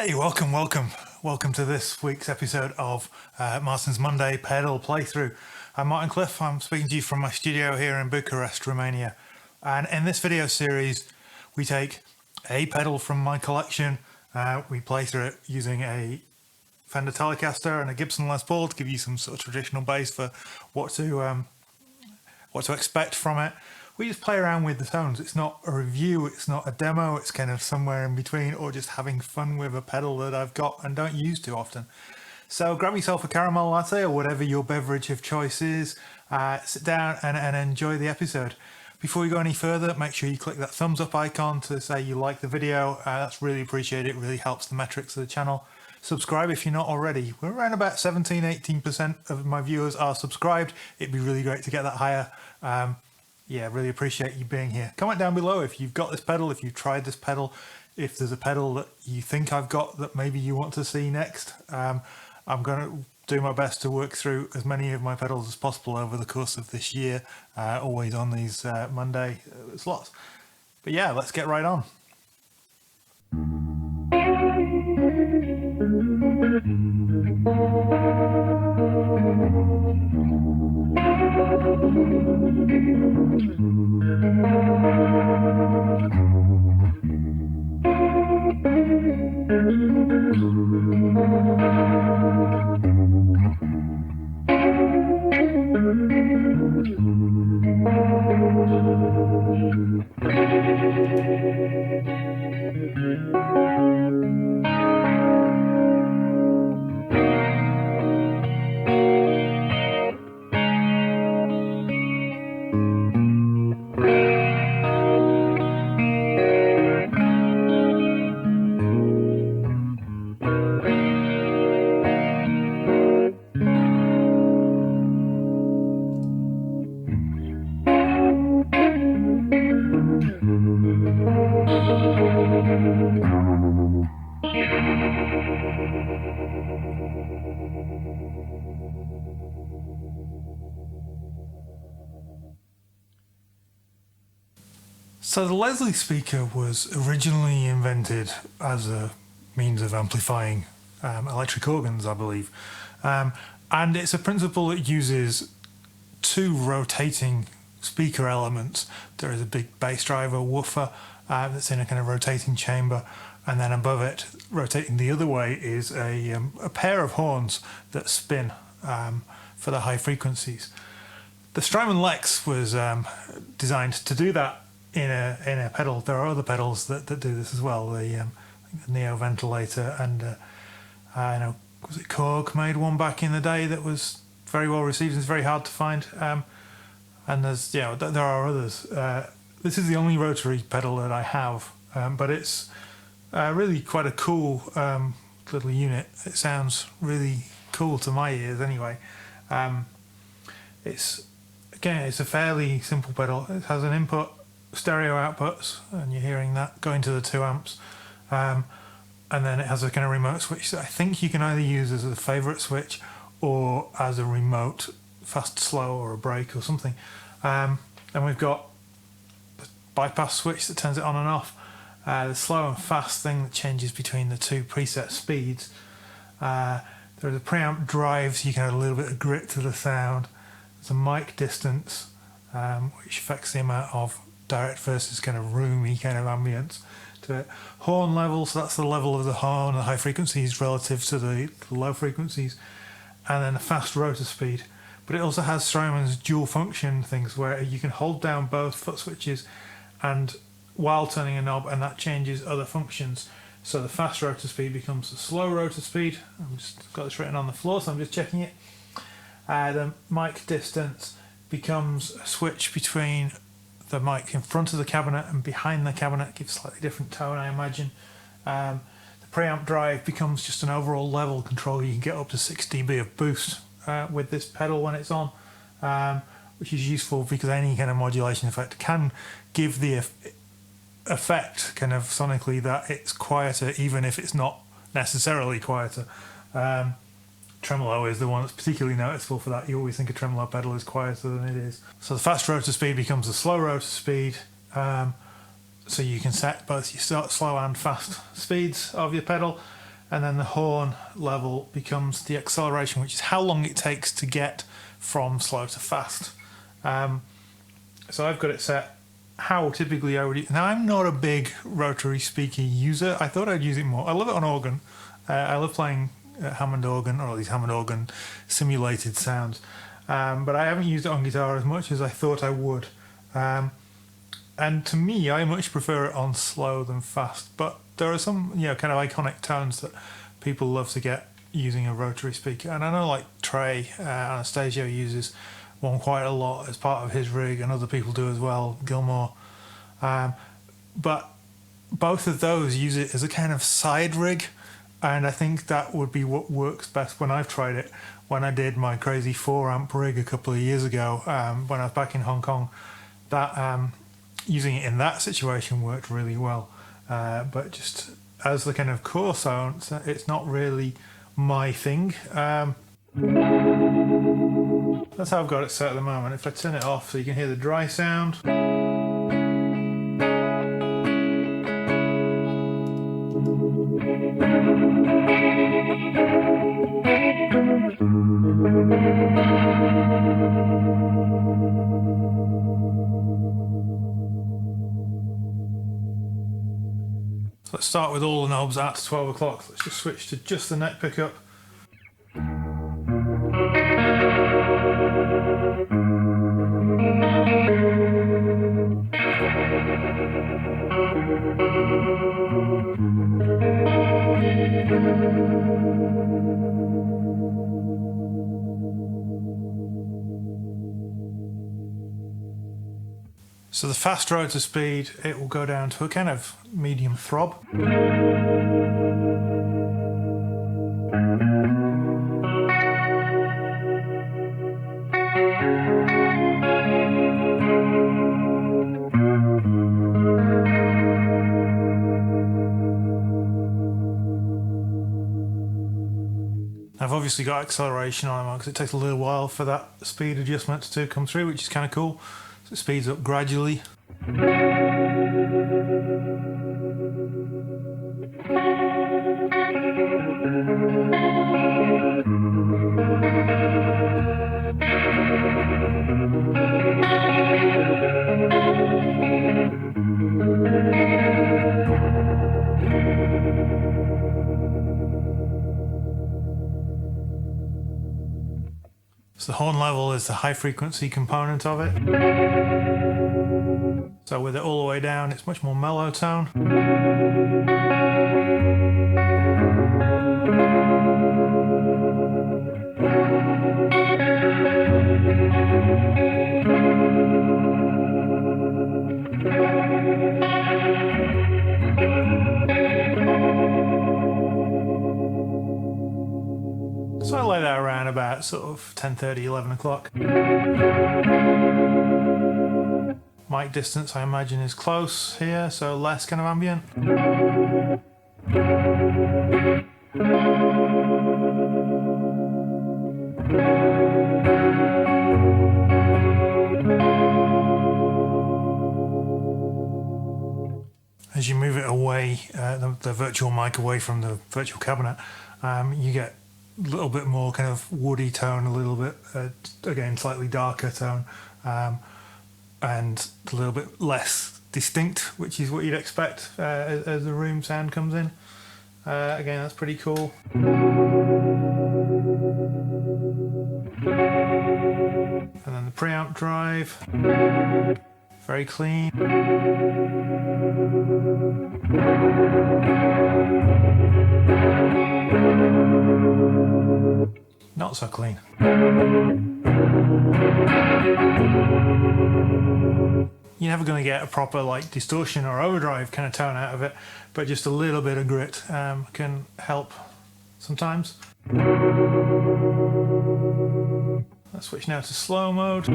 Hey, welcome to this week's episode of Martin's Monday pedal playthrough. I'm Martin Cliffe. I'm speaking to you from my studio here in Bucharest, Romania. And in this video series, we take a pedal from my collection. We play through it using a Fender Telecaster and a Gibson Les Paul to give you some sort of traditional base for what to expect from it. We just play around with the tones. It's not a review, it's not a demo, it's kind of somewhere in between, or just having fun with a pedal that I've got and don't use too often. So grab yourself a caramel latte or whatever your beverage of choice is, sit down and enjoy the episode. Before we go any further, make sure you click that thumbs up icon to say you like the video. That's really appreciated. It really helps the metrics of the channel. Subscribe if you're not already. We're around about 17-18% of my viewers are subscribed. It'd be really great to get that higher. Yeah, really appreciate you being here. Comment down below if you've got this pedal, if you've tried this pedal, if there's a pedal that you think I've got that maybe you want to see next. I'm going to do my best to work through as many of my pedals as possible over the course of this year, always on these Monday slots. But yeah, let's get right on. So the Leslie speaker was originally invented as a means of amplifying electric organs, I believe. And it's a principle that uses two rotating speaker elements. There is a big bass driver woofer that's in a kind of rotating chamber, and then above it, rotating the other way, is a pair of horns that spin for the high frequencies. The Strymon Lex was designed to do that in a pedal. There are other pedals that do this as well. The Neo ventilator and I know, was it Korg made one back in the day that was very well received and it's very hard to find. And there's there are others. This is the only rotary pedal that I have, but it's really quite a cool little unit. It sounds really cool to my ears anyway. It's a fairly simple pedal. It has an input, stereo outputs, and you're hearing that going to the 2 amps, and then it has a kind of remote switch that I think you can either use as a favorite switch or as a remote fast slow or a break or something. And we've got the bypass switch that turns it on and off, the slow and fast thing that changes between the two preset speeds. There's a preamp drive so you can add a little bit of grit to the sound. There's a mic distance, which affects the amount of direct versus kind of roomy kind of ambience to it. Horn level, so that's the level of the horn, the high frequencies relative to the low frequencies, and then the fast rotor speed. But it also has Strymon's dual function things where you can hold down both foot switches and while turning a knob, and that changes other functions. So the fast rotor speed becomes the slow rotor speed. I've just got this written on the floor, so I'm just checking it. The mic distance becomes a switch between the mic in front of the cabinet and behind the cabinet, gives a slightly different tone, I imagine. The preamp drive becomes just an overall level control. You can get up to 6 dB of boost with this pedal when it's on, which is useful because any kind of modulation effect can give the effect kind of sonically that it's quieter, even if it's not necessarily quieter. Tremolo is the one that's particularly noticeable for that. You always think a tremolo pedal is quieter than it is. So the fast rotor speed becomes the slow rotor speed. So you can set both your slow and fast speeds of your pedal. and then the horn level becomes the acceleration, which is how long it takes to get from slow to fast. So I've got it set how typically I would. Now, I'm not a big rotary speaker user. I thought I'd use it more. I love it on organ. I love playing Hammond organ, or these Hammond organ simulated sounds. But I haven't used it on guitar as much as I thought I would. And to me, I much prefer it on slow than fast. But there are some, kind of iconic tones that people love to get using a rotary speaker. And I know, like Trey Anastasio uses one quite a lot as part of his rig, and other people do as well, Gilmore. But both of those use it as a kind of side rig, and I think that would be what works best when I've tried it. When I did my crazy 4-amp rig a couple of years ago, when I was back in Hong Kong, that using it in that situation worked really well. But just as the kind of core sound, it's not really my thing. That's how I've got it set at the moment. If I turn it off so you can hear the dry sound. So let's start with all the knobs at 12 o'clock. Let's just switch to just the neck pickup. So the fast rotor speed, it will go down to a kind of medium throb. I've obviously got acceleration on them because it takes a little while for that speed adjustment to come through, which is kind of cool. So it speeds up gradually. So the horn level is the high frequency component of it. So with it all the way down, it's much more mellow tone. So I lay that around about sort of 10:30, 11 o'clock. Mic distance, I imagine, is close here, so less kind of ambient. As you move it away, the virtual mic away from the virtual cabinet, you get a little bit more kind of woody tone, a little bit, again, slightly darker tone, and a little bit less distinct, which is what you'd expect as the room sound comes in. Again, that's pretty cool. And then the preamp drive, very clean. Not so clean. You're never going to get a proper like distortion or overdrive kind of tone out of it, but just a little bit of grit can help sometimes. Let's switch now to slow mode.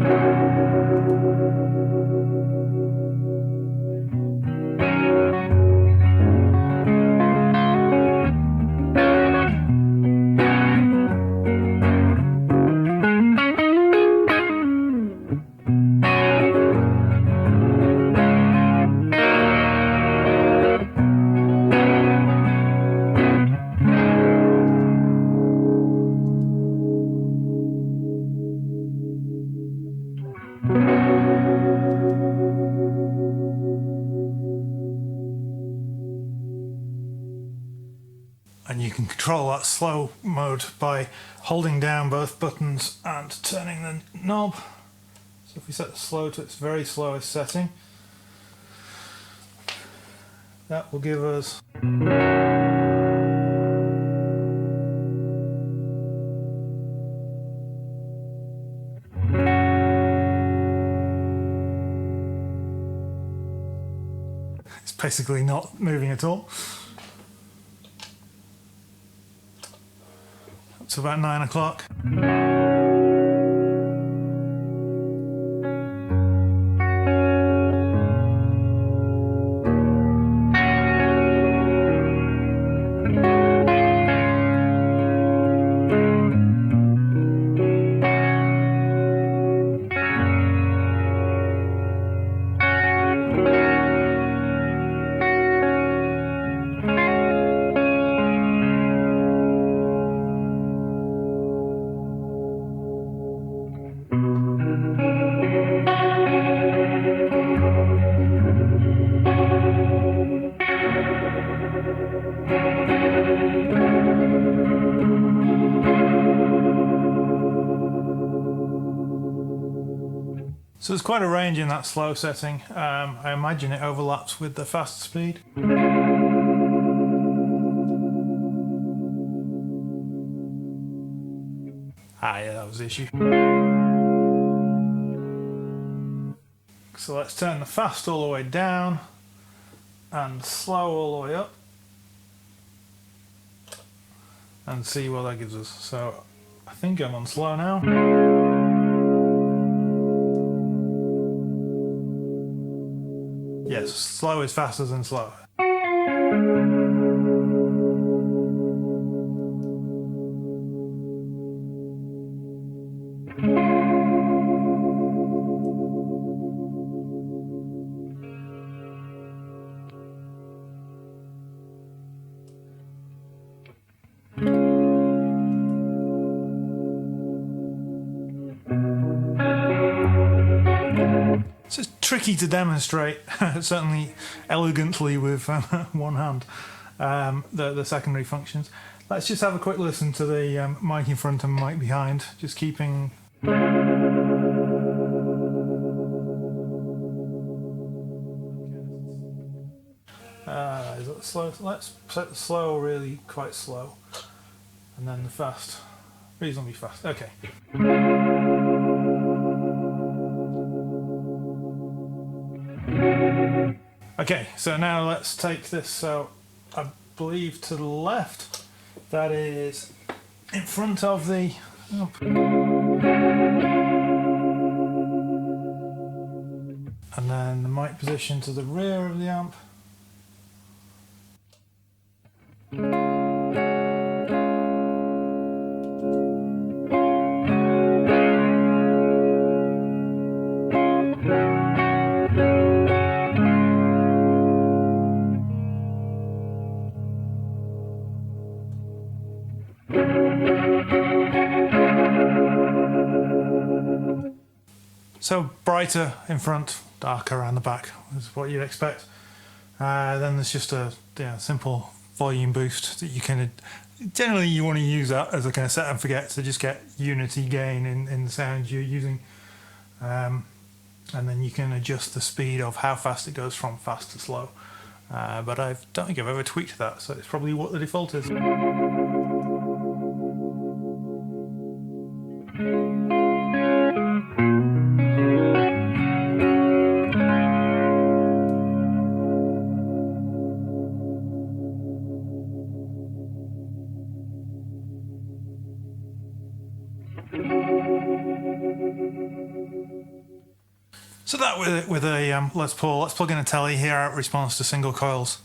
and you can control that slow mode by holding down both buttons and turning the knob. So if we set the slow to its very slowest setting, that will give us it's basically not moving at all. It's about 9 o'clock. So there's quite a range in that slow setting. I imagine it overlaps with the fast speed. Yeah, that was the issue. So let's turn the fast all the way down and slow all the way up and see what that gives us. So I think I'm on slow now. Yes, slow is faster than slow. It's tricky to demonstrate, certainly elegantly with one hand, the secondary functions. Let's just have a quick listen to the mic in front and mic behind, just keeping... Is that slow? Let's set the slow really quite slow, and then the fast reasonably fast. Okay. Okay, so now let's take this, so I believe to the left, that is in front of the amp. And then the mic position to the rear of the amp. So brighter in front, darker around the back is what you'd expect. Then there's just a simple volume boost that you can... Generally you want to use that as a kind of set and forget to just get unity gain in the sounds you're using. And then you can adjust the speed of how fast it goes from fast to slow. But I don't think I've ever tweaked that, so it's probably what the default is. So that with a let's plug in a telly here. It responds to single coils.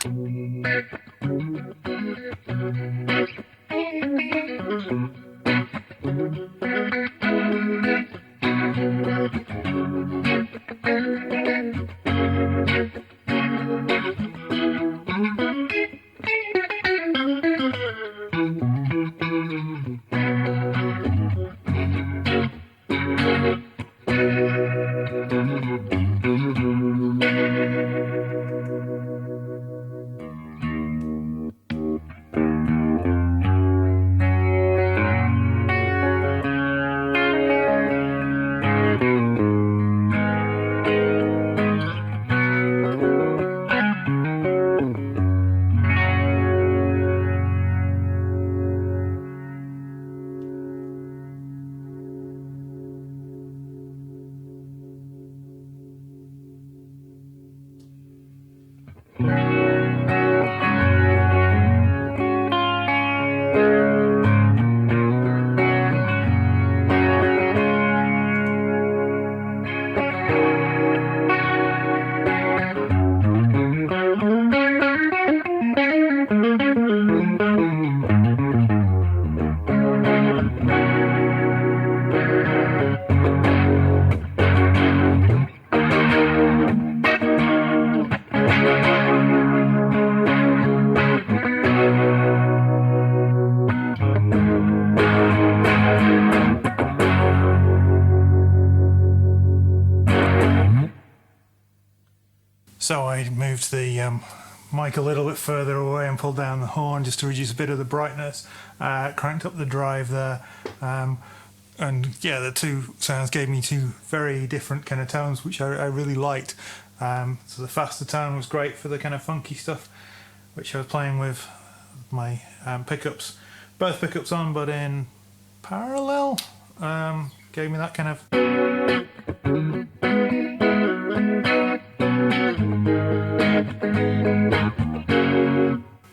mic a little bit further away and pulled down the horn just to reduce a bit of the brightness, cranked up the drive there, and yeah, the two sounds gave me two very different kind of tones, which I really liked. So the faster tone was great for the kind of funky stuff, which I was playing with my pickups, both pickups on, but in parallel, gave me that kind of.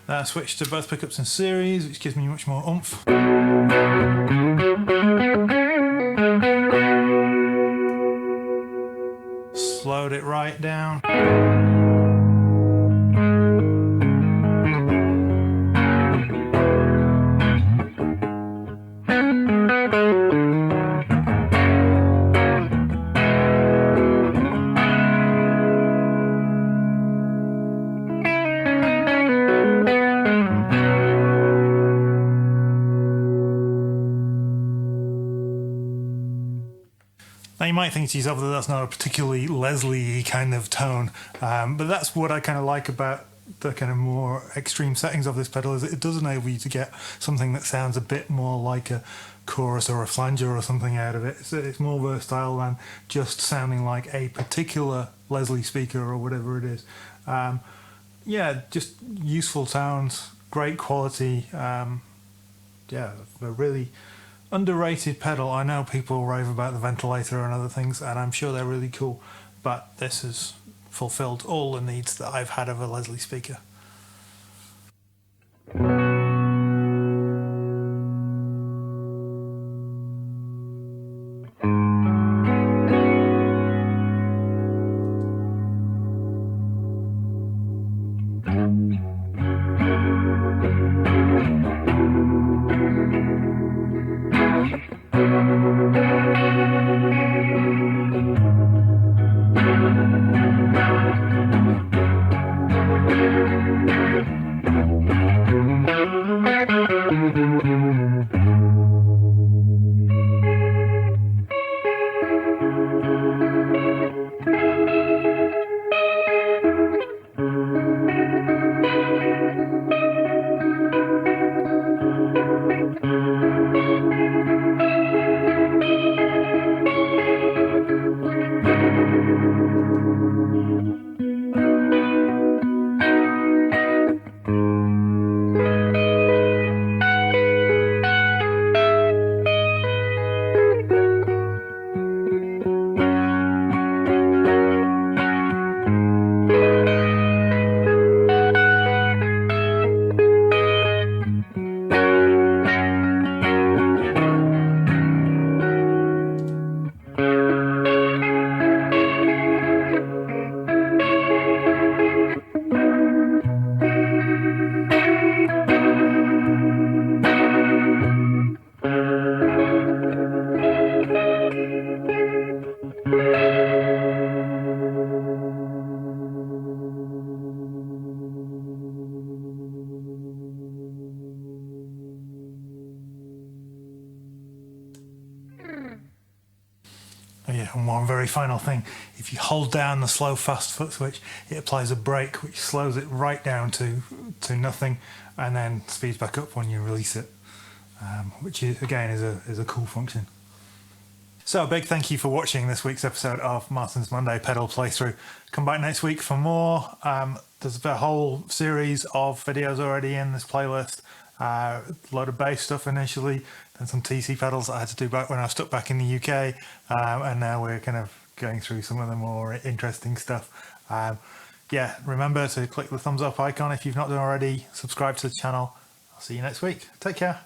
I switched to both pickups in series, which gives me much more oomph. Slowed it right down. Now you might think to yourself that that's not a particularly Leslie kind of tone, but that's what I kind of like about the kind of more extreme settings of this pedal, is that it does enable you to get something that sounds a bit more like a chorus or a flanger or something out of it. It's more versatile than just sounding like a particular Leslie speaker or whatever it is. Yeah, just useful tones, great quality. Yeah, a really underrated pedal. I know people rave about the ventilator and other things, and I'm sure they're really cool, but this has fulfilled all the needs that I've had of a Leslie speaker. Yeah, and one very final thing, if you hold down the slow fast foot switch, it applies a brake which slows it right down to nothing and then speeds back up when you release it, which is, again is a cool function. So a big thank you for watching this week's episode of Martin's Monday Pedal Playthrough. Come back next week for more. There's a whole series of videos already in this playlist. A load of bass stuff initially, then some TC pedals I had to do back when I was stuck back in the UK, and now we're kind of going through some of the more interesting stuff. Yeah, remember to click the thumbs up icon if you've not done already, subscribe to the channel. I'll see you next week. Take care.